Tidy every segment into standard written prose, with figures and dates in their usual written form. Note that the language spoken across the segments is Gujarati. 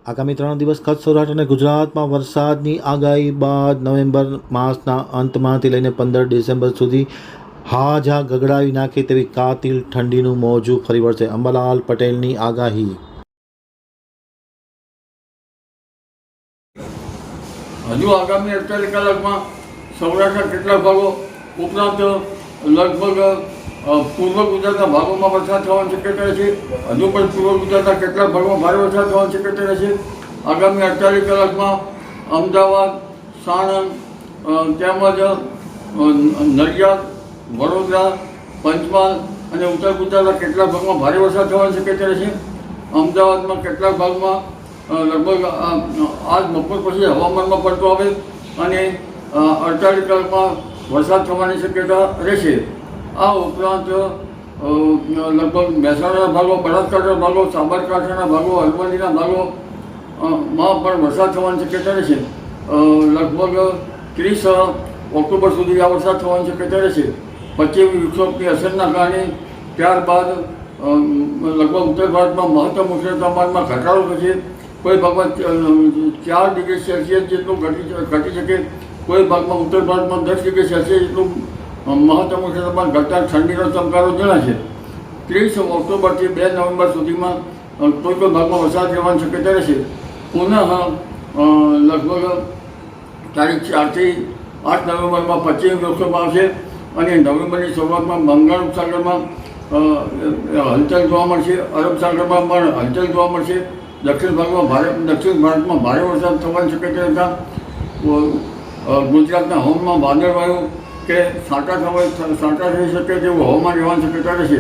આગામી 3 દિવસ કચ્છ સૌરાષ્ટ્ર અને ગુજરાતમાં વરસાદની આગાહી બાદ નવેમ્બર માસના અંતમાંથી લઈને 15 ડિસેમ્બર સુધી હાજા ગગડાવી નાખે તેવી કાતિલ ઠંડીનું મોજું ફરી વળશે. અંબાલાલ પટેલની આગાહી. હજુ આગામી 48 કલાકમાં સૌરાષ્ટ્રના કેટલાક ભાગો ઉપરાંત લગભગ પૂર્વ ગુજરાતના ભાગોમાં વરસાદ થવાની શક્યતા છે. હજુ પણ પૂર્વ ગુજરાતના કેટલાક ભાગોમાં ભારે વરસાદ થવાની શક્યતા છે. આગામી 48 કલાકમાં અમદાવાદ, સાણંદ તેમજ નડિયાદ, વડોદરા, પંચમહાલ અને ઉત્તર ગુજરાતના કેટલાક ભાગમાં ભારે વરસાદ થવાની શક્યતા છે. અમદાવાદમાં કેટલાક ભાગમાં લગભગ આજ બપોર પછી હવામાનમાં પડતો આવે અને 48 કલાકમાં વરસાદ થવાની શક્યતા રહેશે. આ ઉપરાંત લગભગ મહેસાણાના ભાગો, બનાસકાંઠાના ભાગો, સાબરકાંઠાના ભાગો, અરવલ્લીના ભાગોમાં પણ વરસાદ થવાની શક્યતા રહેશે. લગભગ 30 ઓક્ટોબર સુધી આ વરસાદ થવાની શક્યતા રહેશે. પશ્ચિમી વિક્ષોભની અસરના કારણે ત્યારબાદ લગભગ ઉત્તર ભારતમાં મહત્તમ ઉષ્ણતા તાપમાનમાં ઘટાડો થશે. કોઈ ભાગમાં 4 ડિગ્રી સેલ્સિયસ જેટલું ઘટી શકે, કોઈ ભાગમાં ઉત્તર ભારતમાં 10 ડિગ્રી સેલ્સિયસ જેટલું મહત્તમ ઉષ્ણતા તાપમાન ઘટતા ઠંડીનો ચમકારો જણાશે. 30 ઓક્ટોબરથી 2 નવેમ્બર સુધીમાં કોઈ ભાગમાં વરસાદ રહેવાની શક્યતા રહેશે. પુનઃ લગભગ તારીખ 4 થી 8 નવેમ્બરમાં પશ્ચિમ વિક્ષોભ આવશે અને નવેમ્બરની શરૂઆતમાં બંગાળ ઉપસાગરમાં હલચલ જોવા મળશે. અરબ સાગરમાં પણ હલચલ જોવા મળશે. દક્ષિણ ભારતમાં ભારે વરસાદ થવાની શક્યતા હતા. ગુજરાતના હવામાનમાં વાદળવાયુ કે સાંટા થઈ શકે તેવું હવામાન રહેવાની શક્યતા રહેશે.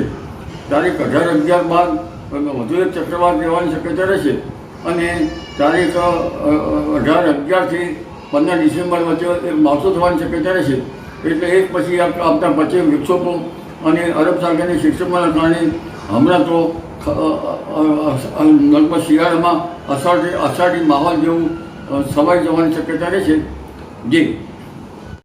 તારીખ 18-11 બાદ વધુ એક ચક્રવાત રહેવાની શક્યતા રહેશે અને તારીખ 18-11થી 15 ડિસેમ્બર વચ્ચે એક માવઠું થવાની શક્યતા રહેશે. એટલે એક પછી આવતા પશ્ચિમ વિક્ષોભો અને અરબ સાગરની સિસ્ટમોના કારણે હમણાં તો લગભગ શિયાળામાં અષાઢી માહોલ જેવું સવાઈ જવાની શક્યતા રહેશે. જી.